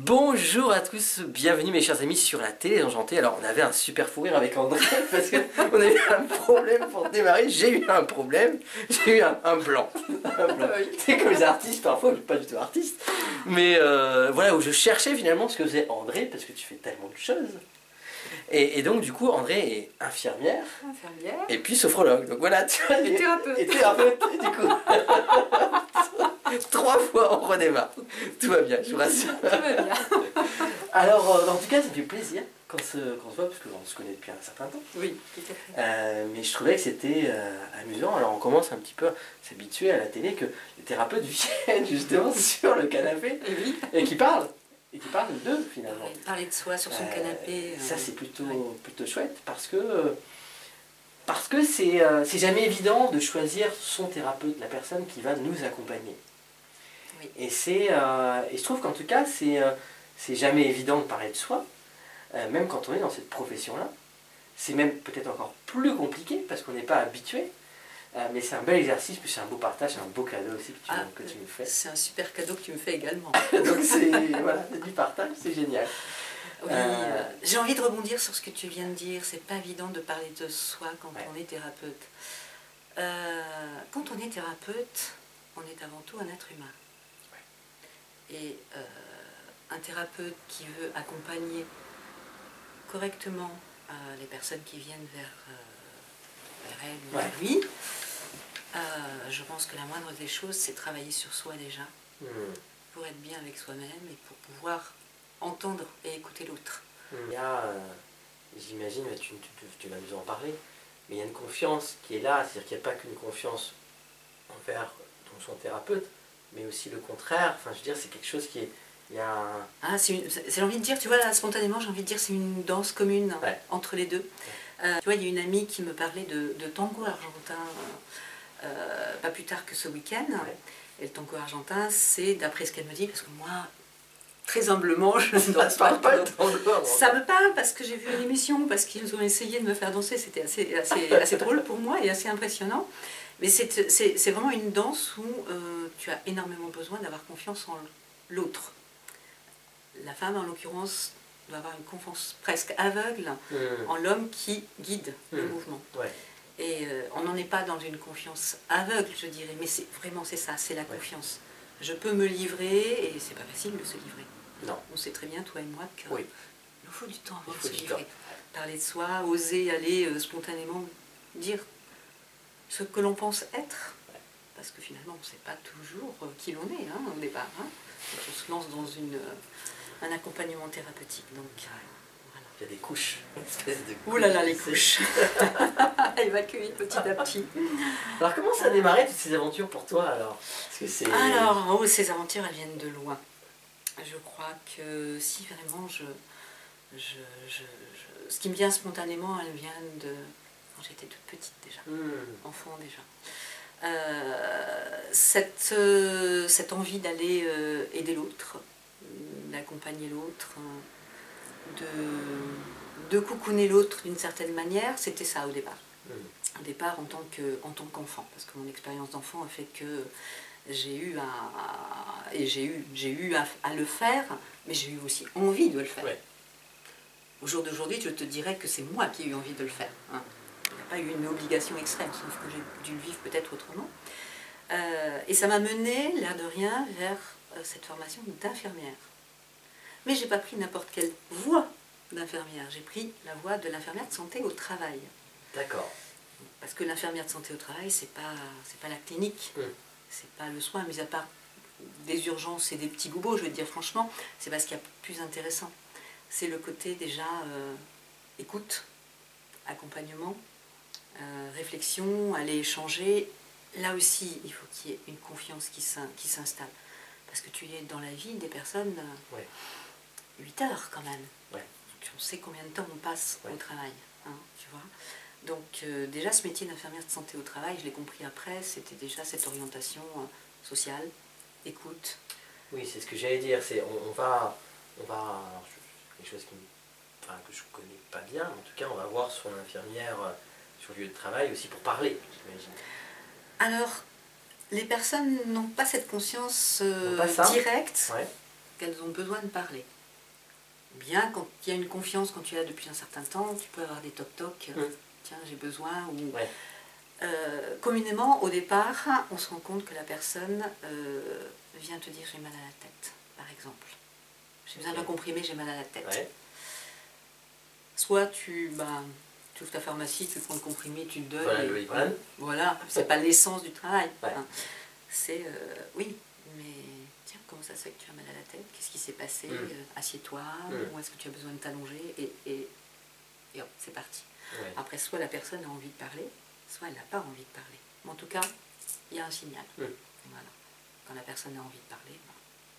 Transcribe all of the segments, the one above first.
Bonjour à tous, bienvenue mes chers amis sur la télé enchantée. Alors on avait un super fou rire avec André parce qu'on avait eu un problème pour démarrer. J'ai eu un problème, j'ai eu un blanc. C'est comme les artistes parfois, je suis pas du tout artiste. Mais voilà, où je cherchais finalement ce que faisait André parce que tu fais tellement de choses. Et donc du coup André est infirmière. Et puis sophrologue. Donc voilà, tu vois, et thérapeute. Et thérapeute du coup. 3 fois on redémarre. Tout va bien, je vous rassure. Tout va bien. Alors, en tout cas, ça me fait plaisir qu'on se voit, parce qu'on se connaît depuis un certain temps. Oui, tout à fait. Mais je trouvais que c'était amusant. Alors, on commence un petit peu à s'habituer à la télé que les thérapeutes viennent justement sur le canapé et qui parlent. Et qui parlent d'eux, finalement. Oui, parler de soi sur son canapé. Ça, c'est plutôt chouette, parce que c'est jamais évident de choisir son thérapeute, la personne qui va nous accompagner. Oui. Et je trouve qu'en tout cas, c'est jamais évident de parler de soi, même quand on est dans cette profession-là. C'est même peut-être encore plus compliqué parce qu'on n'est pas habitué. Mais c'est un bel exercice, puis c'est un beau partage, c'est un beau cadeau aussi que tu me fais. C'est un super cadeau que tu me fais également. Donc c'est du partage, c'est génial. Oui, j'ai envie de rebondir sur ce que tu viens de dire. C'est pas évident de parler de soi quand on est thérapeute. Quand on est thérapeute, on est avant tout un être humain. Et un thérapeute qui veut accompagner correctement les personnes qui viennent vers elle ou vers lui, je pense que la moindre des choses, c'est travailler sur soi déjà, pour être bien avec soi-même et pour pouvoir entendre et écouter l'autre. Il y a, j'imagine, tu vas nous en parler, mais il y a une confiance qui est là, c'est-à-dire qu'il n'y a pas qu'une confiance envers son thérapeute, mais aussi le contraire. Enfin, je veux dire, c'est quelque chose qui est... j'ai envie de dire, tu vois, là, spontanément, j'ai envie de dire, c'est une danse commune entre les deux. Tu vois, il y a une amie qui me parlait de tango argentin, pas plus tard que ce week-end. Et le tango argentin, c'est, d'après ce qu'elle me dit, parce que moi, très humblement, je ne danse pas le tango. Ça me parle parce que j'ai vu une émission, parce qu'ils ont essayé de me faire danser, c'était assez drôle pour moi et assez impressionnant. Mais c'est vraiment une danse où tu as énormément besoin d'avoir confiance en l'autre. La femme, en l'occurrence, doit avoir une confiance presque aveugle en l'homme qui guide le mouvement. Et on n'en est pas dans une confiance aveugle, je dirais, mais c'est ça, c'est la confiance. Je peux me livrer, et c'est pas facile de se livrer. Non. On sait très bien, toi et moi, qu'il nous faut du temps avant de se livrer. Parler de soi, oser aller spontanément dire ce que l'on pense être, parce que finalement on ne sait pas toujours qui l'on est au départ. On se lance dans un accompagnement thérapeutique. Donc, voilà. Il y a des couches. Ouh là là, les couches. Évacuer petit à petit. Alors comment ça a démarré toutes ces aventures pour toi alors? Alors, ces aventures elles viennent de loin. Je crois que si vraiment ce qui me vient spontanément, elle vient de quand j'étais toute petite déjà, enfant déjà. Cette envie d'aller aider l'autre, d'accompagner l'autre, de coucouner l'autre d'une certaine manière, c'était ça au départ. Au départ en tant qu'enfant, parce que mon expérience d'enfant a fait que j'ai eu à le faire, mais j'ai eu aussi envie de le faire. Au jour d'aujourd'hui, je te dirais que c'est moi qui ai eu envie de le faire. Il n'y a pas eu une obligation extrême, sauf que j'ai dû le vivre peut-être autrement. Et ça m'a mené, l'air de rien, vers cette formation d'infirmière. Mais je n'ai pas pris n'importe quelle voie d'infirmière, j'ai pris la voie de l'infirmière de santé au travail. D'accord. Parce que l'infirmière de santé au travail, c'est pas la clinique, c'est pas le soin, mis à part des urgences et des petits bobos, je vais te dire franchement, c'est pas ce qu'il y a de plus intéressant. C'est le côté déjà écoute, accompagnement, réflexion, aller échanger. Là aussi, il faut qu'il y ait une confiance qui s'installe. Parce que tu es dans la vie des personnes 8 heures quand même. On sait combien de temps on passe au travail, tu vois. Donc déjà ce métier d'infirmière de santé au travail, je l'ai compris après, c'était déjà cette orientation sociale, écoute. Oui, c'est ce que j'allais dire, c'est on va alors, quelque chose que je connais pas bien, en tout cas on va voir son infirmière sur le lieu de travail aussi pour parler, j'imagine. Alors, les personnes n'ont pas cette conscience directe qu'elles ont besoin de parler. bien, quand il y a une confiance, quand tu es là depuis un certain temps, tu peux avoir des toc-toc, tiens, j'ai besoin, ou... Ouais. Communément, au départ, on se rend compte que la personne vient te dire j'ai mal à la tête, par exemple. J'ai besoin d'un comprimé, j'ai mal à la tête. Ouais. Soit tu ouvres ta pharmacie, tu prends le comprimé, tu le donnes. Voilà, le Ivan. Voilà, c'est pas l'essence du travail. Ouais. Hein. C'est, oui, mais tiens, comment ça se fait que tu as mal à la tête? Qu'est-ce qui s'est passé? Assieds-toi, ou est-ce que tu as besoin de t'allonger? Et hop, c'est parti. Ouais. Après, soit la personne a envie de parler, soit elle n'a pas envie de parler. Mais en tout cas, il y a un signal. Voilà. Quand la personne a envie de parler,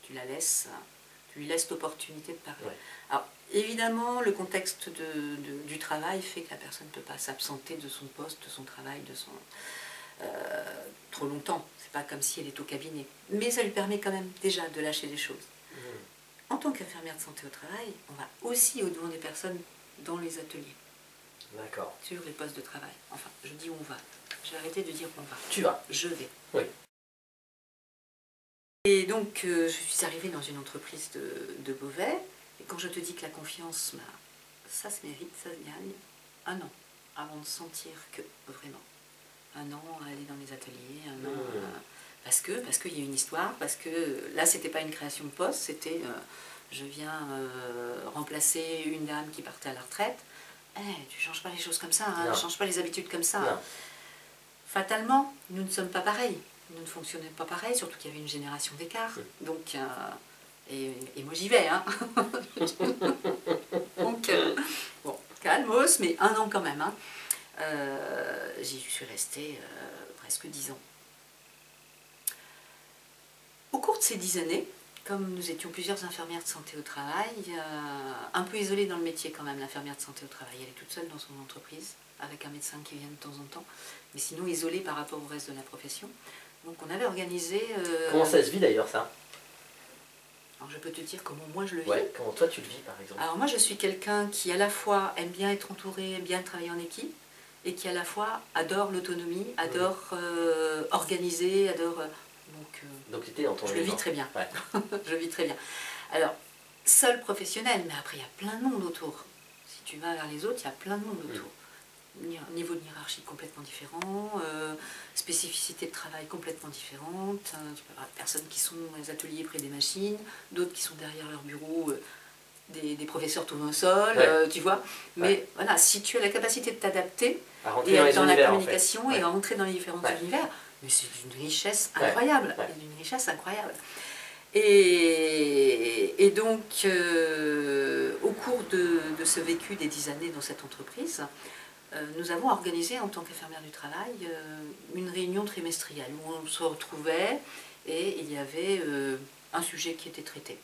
tu la laisses, tu lui laisses l'opportunité de parler. Ouais. Alors, évidemment, le contexte du travail fait que la personne ne peut pas s'absenter de son poste, de son travail, de son trop longtemps. C'est pas comme si elle est au cabinet. Mais ça lui permet quand même déjà de lâcher des choses. En tant qu'infirmière de santé au travail, on va aussi au-devant des personnes dans les ateliers. D'accord. Sur les postes de travail. Enfin, je dis on va. J'ai arrêté de dire on va. Tu vas. Je vais. Oui. Et donc, je suis arrivée dans une entreprise de Beauvais. Et quand je te dis que la confiance, ça se mérite, ça se gagne. 1 an avant de sentir que, vraiment, 1 an à aller dans les ateliers, 1 an... parce qu'il y a une histoire, parce que là, c'était pas une création de poste, c'était je viens remplacer une dame qui partait à la retraite. Tu changes pas les choses comme ça, hein, tu changes pas les habitudes comme ça. Non. Fatalement, nous ne sommes pas pareils. Nous ne fonctionnons pas pareil, surtout qu'il y avait une génération d'écart. Donc, et moi j'y vais. Hein. Donc, bon, calmos, mais 1 an quand même. Hein. J'y suis restée presque 10 ans. Au cours de ces 10 années, comme nous étions plusieurs infirmières de santé au travail, un peu isolée dans le métier quand même, l'infirmière de santé au travail, elle est toute seule dans son entreprise, avec un médecin qui vient de temps en temps, mais sinon isolée par rapport au reste de la profession. Donc on avait organisé... Comment ça se vit d'ailleurs ça? Alors je peux te dire comment moi je le vis. Ouais, comment toi tu le vis par exemple? Alors moi je suis quelqu'un qui à la fois aime bien être entouré, aime bien travailler en équipe, et qui à la fois adore l'autonomie, adore organiser, adore... Donc tu étais dans ton je le vis très bien. Ouais. Je le vis très bien. Alors, seul professionnel, mais après il y a plein de monde autour. Si tu vas vers les autres, il y a plein de monde autour. Niveau de hiérarchie complètement différent, spécificité de travail complètement différente. Tu peux avoir des personnes qui sont dans les ateliers près des machines, d'autres qui sont derrière leur bureau, des professeurs tournent au sol, tu vois. Mais voilà, si tu as la capacité de t'adapter et dans la communication en fait. Et à rentrer dans les différents univers, mais c'est d'une richesse incroyable. D'une richesse incroyable. Et donc, au cours de ce vécu des 10 années dans cette entreprise, nous avons organisé en tant qu'infirmière du travail une réunion trimestrielle où on se retrouvait et il y avait un sujet qui était traité.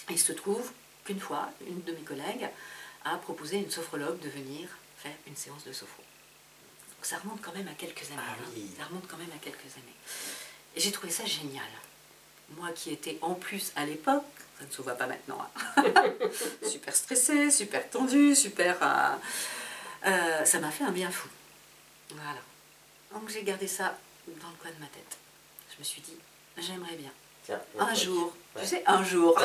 Il se trouve qu'une fois, une de mes collègues a proposé à une sophrologue de venir faire une séance de sophro. Donc ça remonte quand même à quelques années. Ça remonte quand même à quelques années. Et j'ai trouvé ça génial. Moi qui étais en plus à l'époque, ça ne se voit pas maintenant, hein, super stressée, super tendue, super... ça m'a fait un bien fou. Voilà. Donc j'ai gardé ça dans le coin de ma tête. Je me suis dit, j'aimerais bien. Tiens, un jour, tu sais, un jour.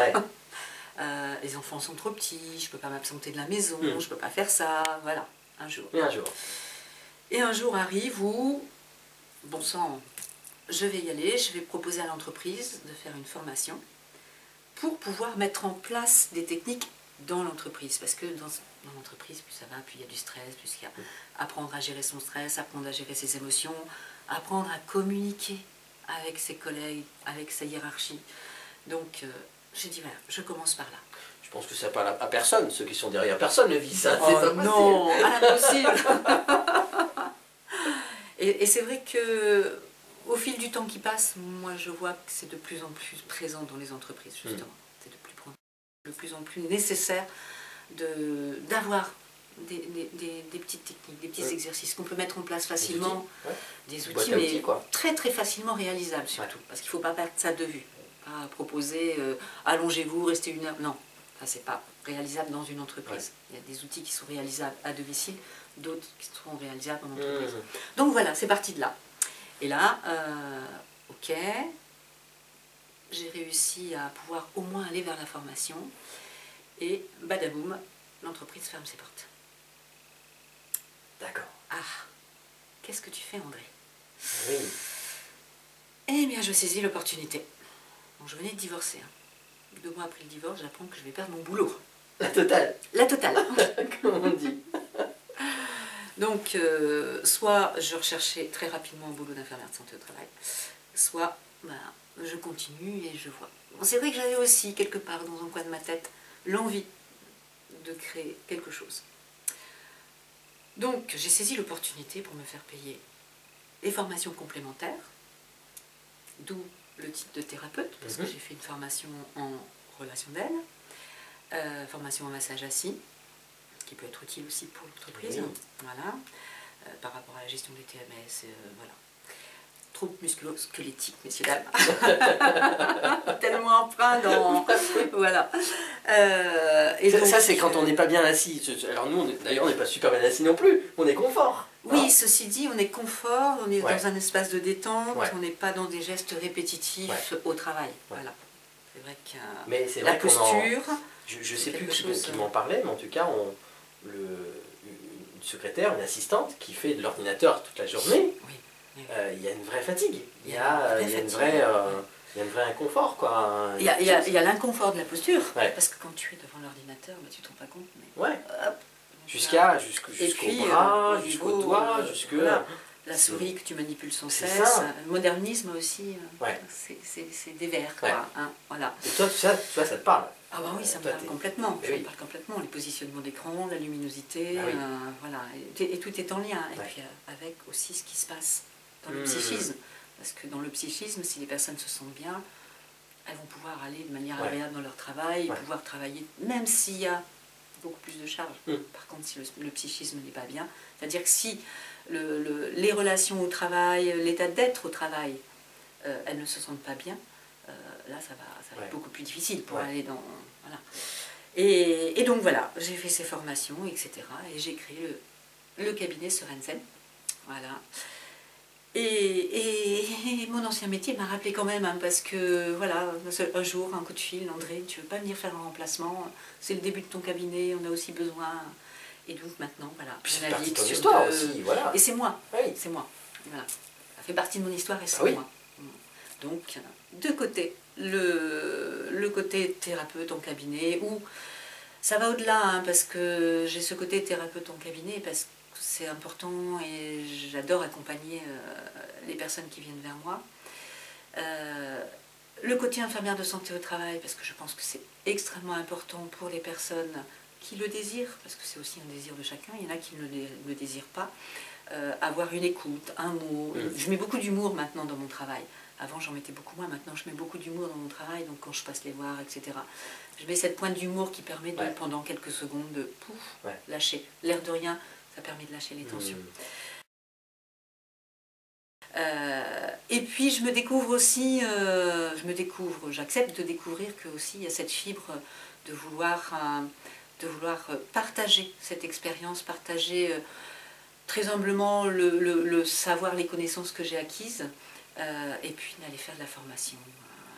Les enfants sont trop petits, je ne peux pas m'absenter de la maison, je ne peux pas faire ça, voilà, un jour. Et un jour. Et un jour arrive où, bon sang, je vais y aller, je vais proposer à l'entreprise de faire une formation pour pouvoir mettre en place des techniques dans l'entreprise. Parce que dans l'entreprise, plus ça va, plus il y a du stress, plus il y a apprendre à gérer son stress, apprendre à gérer ses émotions, apprendre à communiquer avec ses collègues, avec sa hiérarchie. Donc, j'ai dit, voilà, je commence par là. Je pense que ça parle à personne, ceux qui sont derrière. Personne ne vit ça. Oh non, impossible. Et c'est vrai que au fil du temps qui passe, moi je vois que c'est de plus en plus présent dans les entreprises, justement. C'est de plus en plus nécessaire d'avoir des petites techniques, des petits exercices qu'on peut mettre en place facilement. Des outils, mais très très facilement réalisables surtout. Parce qu'il ne faut pas perdre ça de vue. Pas proposer allongez-vous, restez 1 heure. Non, ça c'est pas réalisable dans une entreprise. Il y a des outils qui sont réalisables à domicile, d'autres qui seront réalisables en entreprise. Donc voilà, c'est parti de là. Et là, ok, j'ai réussi à pouvoir au moins aller vers la formation. Et badaboum, l'entreprise ferme ses portes. D'accord. Ah, qu'est-ce que tu fais, André? Oui. Eh bien, je saisis l'opportunité. Bon, je venais de divorcer. 2 mois après le divorce, j'apprends que je vais perdre mon boulot. La totale. La totale. Comme on dit. Donc, soit je recherchais très rapidement un boulot d'infirmière de santé au travail, soit je continue et je vois. Bon, c'est vrai que j'avais aussi, quelque part dans un coin de ma tête, l'envie de créer quelque chose. Donc, j'ai saisi l'opportunité pour me faire payer les formations complémentaires, d'où le titre de thérapeute, parce que j'ai fait une formation en relation d'aide, formation en massage assis, qui peut être utile aussi pour l'entreprise, voilà, par rapport à la gestion des TMS, voilà. Troubles musculo-squelettiques, messieurs, dames. Tellement emprunt dans... Voilà. Et donc, ça, c'est quand on n'est pas bien assis. Alors nous, d'ailleurs, on n'est pas super bien assis non plus. On est confort. Oui, hein. Ceci dit, on est confort, on est dans un espace de détente, Ouais. on n'est pas dans des gestes répétitifs au travail. Ouais. Voilà. C'est vrai que mais c'est la vrai posture... Je ne sais plus qui m'en parlait, mais en tout cas, une secrétaire, une assistante qui fait de l'ordinateur toute la journée, il y a une vraie fatigue. Il y a un vrai inconfort, quoi. Il y a l'inconfort de la posture, parce que quand tu es devant l'ordinateur, tu ne te rends pas compte. Mais jusqu'au bras, jusqu'au doigt, jusque... Voilà. La souris que tu manipules sans cesse. Le modernisme aussi, c'est des vers, quoi. Hein, voilà. Et toi, ça te parle? Ah bah oui, ça me parle complètement. Ça me parle complètement. Les positionnements d'écran, la luminosité, voilà. Et tout est en lien. Et puis avec aussi ce qui se passe dans le psychisme. Parce que dans le psychisme, si les personnes se sentent bien, elles vont pouvoir aller de manière agréable dans leur travail, pouvoir travailler, même s'il y a beaucoup plus de charges. Par contre, si le psychisme n'est pas bien, c'est-à-dire que si les relations au travail, l'état d'être au travail, elles ne se sentent pas bien, là ça va être beaucoup plus difficile pour aller dans... Voilà. Et donc voilà, j'ai fait ces formations, etc. Et j'ai créé le cabinet Serenzen. Voilà. Et mon ancien métier m'a rappelé quand même, hein, parce que voilà, un jour, un coup de fil, André, tu veux pas venir faire un remplacement? C'est le début de ton cabinet, on a aussi besoin. Et donc maintenant, voilà, je navigue sur histoire aussi, voilà. Et c'est moi, c'est moi. Voilà. Ça fait partie de mon histoire et c'est moi. Donc, de côté, le côté thérapeute en cabinet, où ça va au-delà, hein, parce que j'ai ce côté thérapeute en cabinet, parce que c'est important et j'adore accompagner les personnes qui viennent vers moi. Le côté infirmière de santé au travail, parce que je pense que c'est extrêmement important pour les personnes qui le désirent, parce que c'est aussi un désir de chacun, il y en a qui ne le désirent pas. Avoir une écoute, un mot. Je mets beaucoup d'humour maintenant dans mon travail. Avant j'en mettais beaucoup moins, maintenant je mets beaucoup d'humour dans mon travail, donc quand je passe les voir, etc. Je mets cette pointe d'humour qui permet de, pendant quelques secondes, de lâcher. L'air de rien, ça permet de lâcher les tensions. Et puis je me découvre aussi, j'accepte de découvrir que aussi il y a cette fibre de vouloir partager cette expérience, partager très humblement le savoir, les connaissances que j'ai acquises, et puis d'aller faire de la formation.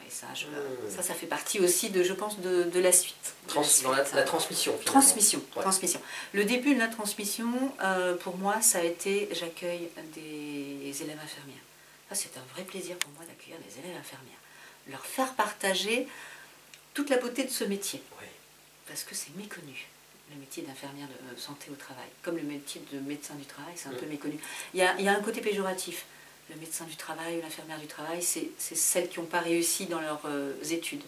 Et ça fait partie aussi, je pense, de la suite. Dans la transmission, finalement. Transmission. Le début de la transmission, pour moi, ça a été, j'accueille des élèves infirmières. Ça, c'est un vrai plaisir pour moi d'accueillir des élèves infirmières. Leur faire partager toute la beauté de ce métier. Parce que c'est méconnu, le métier d'infirmière de santé au travail. Comme le métier de médecin du travail, c'est un peu méconnu. Il y a un côté péjoratif. Le médecin du travail ou l'infirmière du travail, c'est celles qui n'ont pas réussi dans leurs études.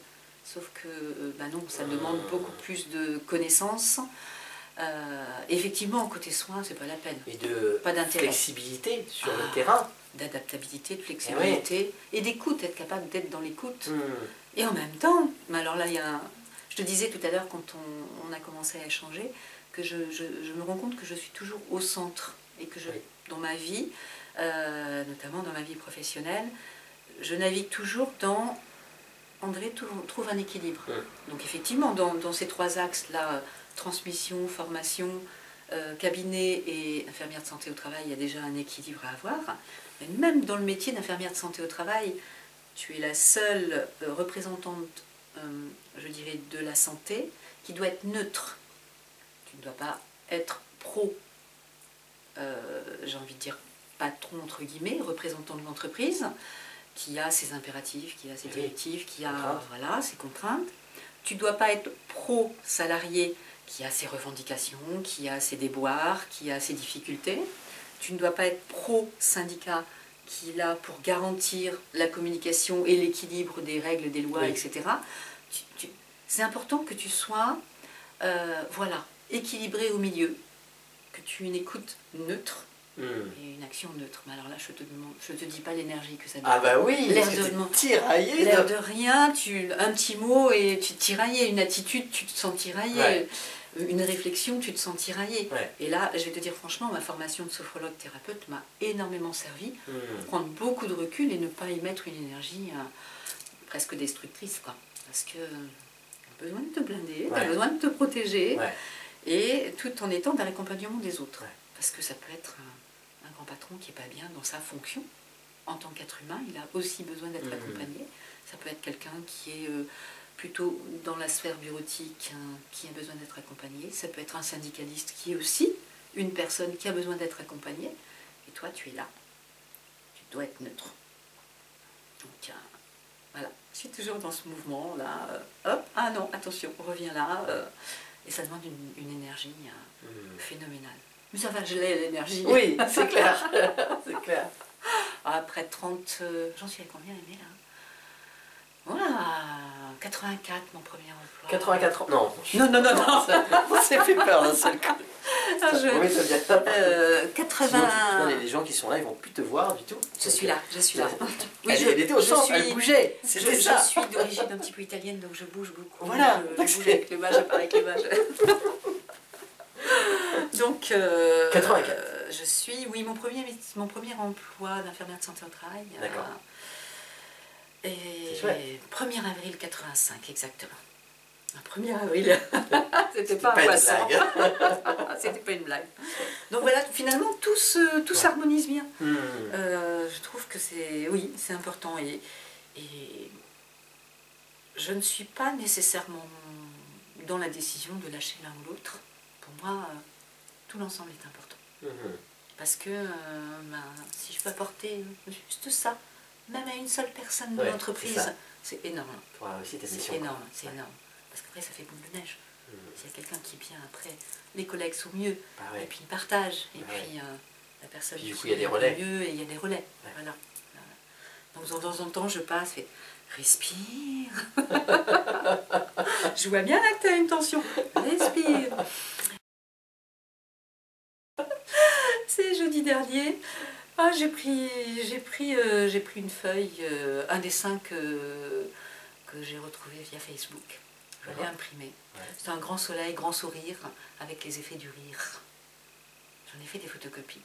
Sauf que, non, ça demande beaucoup plus de connaissances. Effectivement, côté soins, c'est pas la peine. Et de flexibilité sur le terrain. D'adaptabilité, de flexibilité, et d'écoute, être capable d'être dans l'écoute. Et en même temps, mais alors là, je te disais tout à l'heure, quand on a commencé à échanger, que je me rends compte que je suis toujours au centre, et que dans ma vie, notamment dans ma vie professionnelle, je navigue toujours dans... André trouve un équilibre. Donc effectivement, dans ces 3 axes-là, transmission, formation, cabinet et infirmière de santé au travail, il y a déjà un équilibre à avoir. Mais même dans le métier d'infirmière de santé au travail, tu es la seule représentante, je dirais, de la santé, qui doit être neutre. Tu ne dois pas être pro, j'ai envie de dire, patron, entre guillemets, représentant de l'entreprise, qui a ses impératifs, qui a ses directives, qui a voilà, ses contraintes. Tu ne dois pas être pro-salarié, qui a ses revendications, qui a ses déboires, qui a ses difficultés. Tu ne dois pas être pro-syndicat, qui est là pour garantir la communication et l'équilibre des règles, des lois, etc. C'est important que tu sois voilà, équilibré au milieu, que tu aies une écoute neutre et une action neutre. Mais alors là, je te dis pas l'énergie que ça donne. Ah bah oui, l'air de tiraillé. L'air de rien, un petit mot et tu te tiraillais, une attitude, tu te sens tiraillé, une réflexion, tu te sens tiraillé. Et là, je vais te dire franchement, ma formation de sophrologue thérapeute m'a énormément servi pour prendre beaucoup de recul et ne pas y mettre une énergie presque destructrice, quoi. Parce que tu as besoin de te blinder, tu as besoin de te protéger, et tout en étant dans l'accompagnement des autres. Parce que ça peut être un grand patron qui n'est pas bien dans sa fonction. En tant qu'être humain, il a aussi besoin d'être accompagné. Ça peut être quelqu'un qui est plutôt dans la sphère bureautique, qui a besoin d'être accompagné. Ça peut être un syndicaliste qui est aussi une personne qui a besoin d'être accompagnée. Et toi, tu es là. Tu dois être neutre. Donc, voilà. Je suis toujours dans ce mouvement-là. Hop, ah non, attention, on revient là. Et ça demande une énergie phénoménale. Mais ça va, je l'ai l'énergie. Oui, c'est clair. C'est clair. Après 30... j'en suis à combien, Aimé, là? Voilà, 84, mon premier emploi. 84 ans. Non. Non. On s'est fait peur d'un seul coup. Oui, ça vient. 80... Les gens qui sont là, ils vont plus te voir du tout. Je suis là. Oui, elle était au centre, elle bougeait. Je suis d'origine un petit peu italienne, donc je bouge beaucoup. Voilà. Je bouge avec le bas, je parle avec le bas. Donc, 84. je suis, oui, mon premier emploi d'infirmière de santé au travail. D'accord. Et 1er avril 85, exactement. 1er avril. C'était pas un poisson. C'était pas une blague. Donc voilà, finalement, tout s'harmonise bien. Je trouve que c'est important. Et je ne suis pas nécessairement dans la décision de lâcher l'un ou l'autre. Pour moi, tout l'ensemble est important. Parce que si je peux apporter juste ça, même à une seule personne de l'entreprise, c'est énorme. C'est énorme, c'est énorme. Parce qu'après, ça fait boule de neige. S'il y a quelqu'un qui est bien, après, les collègues sont mieux, et puis ils partagent, et puis la personne puis, du coup, qui il y a des relais. mieux, et il y a des relais. Voilà. Donc de temps en temps, je passe, et respire. Je vois bien là que tu as une tension. Respire. C'est jeudi dernier. Ah, j'ai pris une feuille, un dessin que j'ai retrouvé via Facebook. Je l'ai imprimé. C'est un grand soleil, grand sourire, avec les effets du rire. J'en ai fait des photocopies.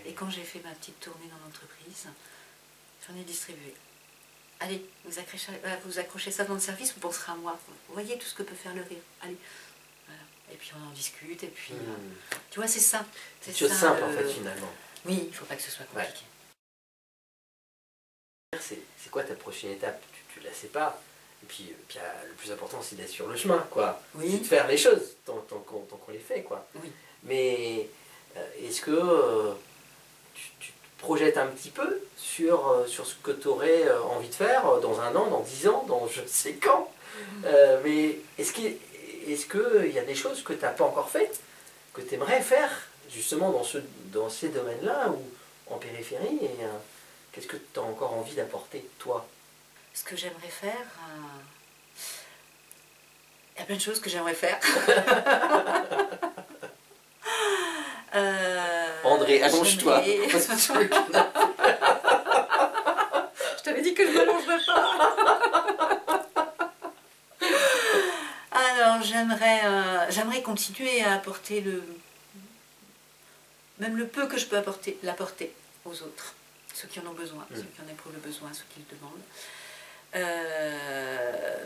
Et quand j'ai fait ma petite tournée dans l'entreprise, j'en ai distribué. Allez, vous accrochez ça dans le service, vous penserez à moi. Vous voyez tout ce que peut faire le rire. Allez. Voilà. Et puis on en discute, et puis... tu vois, c'est ça. C'est chose simple, en fait, finalement. Oui, il ne faut pas que ce soit compliqué. C'est quoi ta prochaine étape? Tu la sais pas. Et puis le plus important, c'est d'être sur le chemin, quoi. C'est de faire les choses, tant qu'on les fait, quoi. Mais est-ce que tu te projettes un petit peu sur ce que tu aurais envie de faire dans 1 an, dans 10 ans, dans je ne sais quand mais est-ce qu'il y a des choses que tu n'as pas encore faites, que tu aimerais faire, justement, dans ces domaines-là, ou en périphérie, et qu'est-ce que tu as encore envie d'apporter, toi? Ce que j'aimerais faire... Il y a plein de choses que j'aimerais faire. André, allonge-toi. Je t'avais dit que je ne m'allongerais pas. Alors, j'aimerais continuer à apporter même le peu que je peux l'apporter aux autres. Ceux qui en ont besoin, ceux qui en éprouvent le besoin, ceux qui le demandent.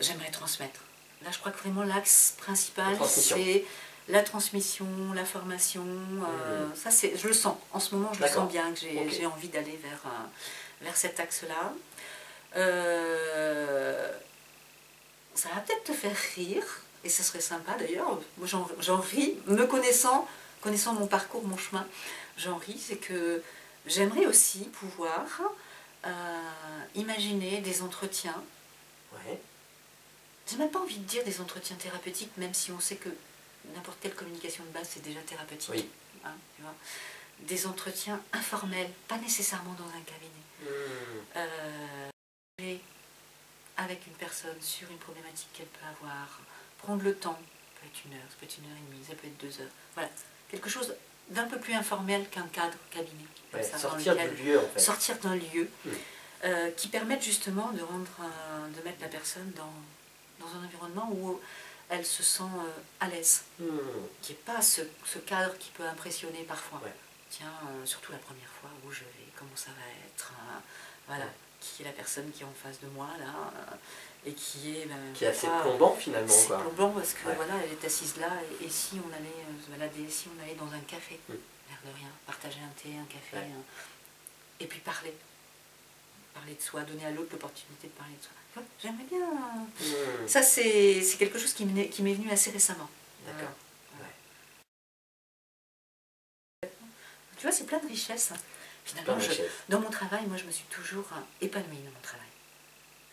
J'aimerais transmettre. Là, je crois que vraiment l'axe principal, c'est la transmission, la formation. Ça, je le sens. En ce moment, je le sens bien, que j'ai envie d'aller vers cet axe-là. Ça va peut-être te faire rire, et ça serait sympa d'ailleurs, moi j'en ris, me connaissant mon parcours, mon chemin, j'en ris, c'est que j'aimerais aussi pouvoir imaginer des entretiens. Ouais. J'ai même pas envie de dire des entretiens thérapeutiques, même si on sait que n'importe quelle communication de base c'est déjà thérapeutique. Oui. Hein, tu vois. Des entretiens informels, pas nécessairement dans un cabinet. Avec une personne sur une problématique qu'elle peut avoir, prendre le temps, ça peut être 1 heure, ça peut être 1 heure et demie, ça peut être 2 heures. Voilà, quelque chose d'un peu plus informel qu'un cadre cabinet. Ouais, ça, sortir du lieu en fait. Sortir d'un lieu qui permette justement de mettre la personne dans un environnement où elle se sent à l'aise. Qui n'est pas ce cadre qui peut impressionner parfois. Ouais. Tiens, surtout la première fois où je vais, comment ça va être, voilà. Ouais. Qui est la personne qui est en face de moi là et qui est qui est assez plombant finalement. C'est plombant parce que voilà, elle est assise là et si on allait se balader, si on allait dans un café, l'air de rien, partager un thé, un café, et puis parler de soi, donner à l'autre l'opportunité de parler de soi. J'aimerais bien. Ça c'est quelque chose qui m'est venu assez récemment. D'accord. Tu vois, c'est plein de richesses. Finalement, dans mon travail, moi je me suis toujours épanouie dans mon travail.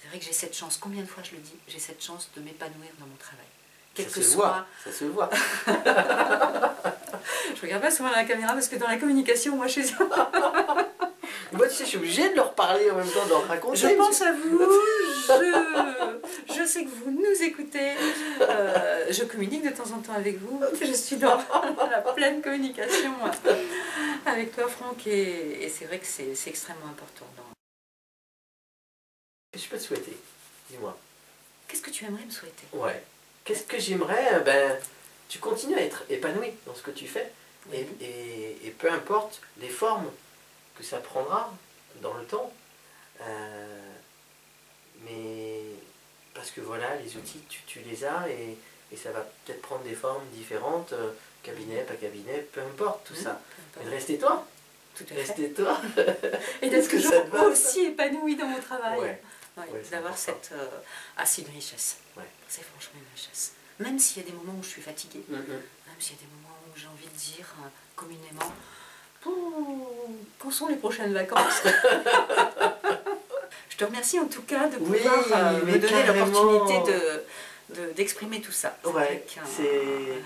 C'est vrai que j'ai cette chance, combien de fois je le dis, j'ai cette chance de m'épanouir dans mon travail. Quel que soit. Ça se voit. Je regarde pas souvent à la caméra parce que dans la communication, moi je suis... Moi tu sais, je suis obligée de leur parler en même temps, de leur raconter. Je pense à vous, je sais que vous nous écoutez, je communique de temps en temps avec vous, je suis dans la pleine communication avec toi Franck et c'est vrai que c'est extrêmement important. Qu'est-ce que je peux te souhaiter? Dis-moi. Qu'est-ce que tu aimerais me souhaiter? Ouais. Qu'est-ce que j'aimerais? Ben, tu continues à être épanoui dans ce que tu fais et peu importe les formes que ça prendra dans le temps. Mais parce que voilà, les outils, tu les as et ça va peut-être prendre des formes différentes, cabinet, pas cabinet, peu importe tout ça. Mais restez toi. Restez toi. Et d'être toujours aussi épanoui dans mon travail. Ouais, d'avoir cette... c'est une richesse. Ouais. C'est franchement une richesse. Même s'il y a des moments où je suis fatiguée, même s'il y a des moments où j'ai envie de dire communément, quand sont les prochaines vacances? Je te remercie en tout cas de pouvoir me donner l'opportunité d'exprimer tout ça. Ouais, c'est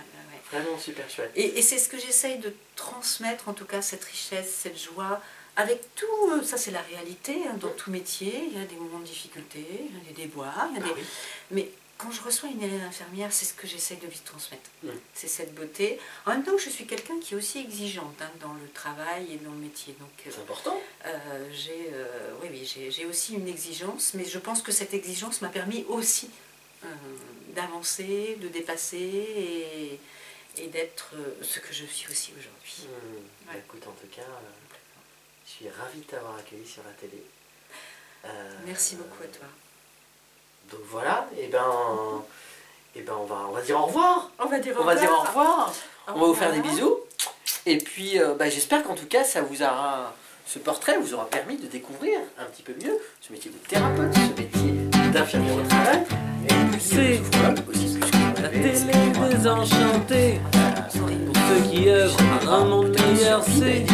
vraiment super chouette. Et c'est ce que j'essaye de transmettre, en tout cas, cette richesse, cette joie, avec tout, ça c'est la réalité, hein, dans tout métier, il y a des moments de difficulté, il y a des déboires, il y a des... Mais quand je reçois une élève infirmière, c'est ce que j'essaye de lui transmettre. C'est cette beauté. En même temps, je suis quelqu'un qui est aussi exigeante dans le travail et dans le métier. C'est important. J'ai aussi une exigence, mais je pense que cette exigence m'a permis aussi d'avancer, de dépasser et d'être ce que je suis aussi aujourd'hui. Écoute, en tout cas, je suis ravie de t'avoir accueilli sur la télé. Merci beaucoup à toi. Donc voilà, et ben on va dire au revoir. On va dire au revoir. On va vous faire des bisous. Et puis j'espère qu'en tout cas ce portrait vous aura permis de découvrir un petit peu mieux ce métier de thérapeute, ce métier d'infirmière au travail. C'est la télé désenchantée. Pour ceux qui œuvrent à un monde meilleur, c'est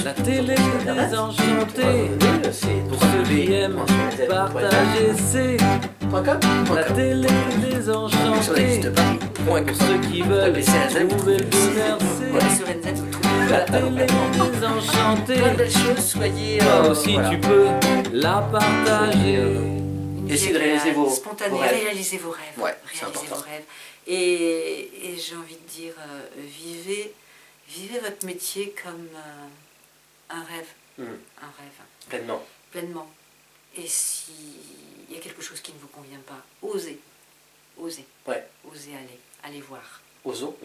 la télé désenchantée. Pour ceux qui aiment partager, c'est la télé désenchantée. Pour ceux qui veulent trouver le bonheur, c'est la télé désenchantée. Si tu peux la partager. Essayez de réaliser vos rêves. Réalisez vos rêves. Ouais, réalisez vos rêves. Et j'ai envie de dire, vivez votre métier comme un rêve. Un rêve. Pleinement. Et s'il y a quelque chose qui ne vous convient pas, osez. Osez aller voir. Osons.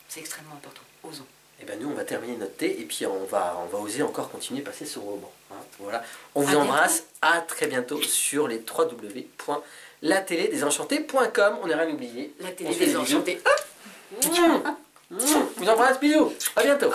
C'est extrêmement important. Osons. Et ben nous on va terminer notre thé et puis on va oser encore continuer à passer ce moment. Voilà. On vous embrasse, à très bientôt sur les www.latelédesenchantés.com. On n'est rien oublié. La télé désenchantée. Vous embrasse, bisous. À bientôt.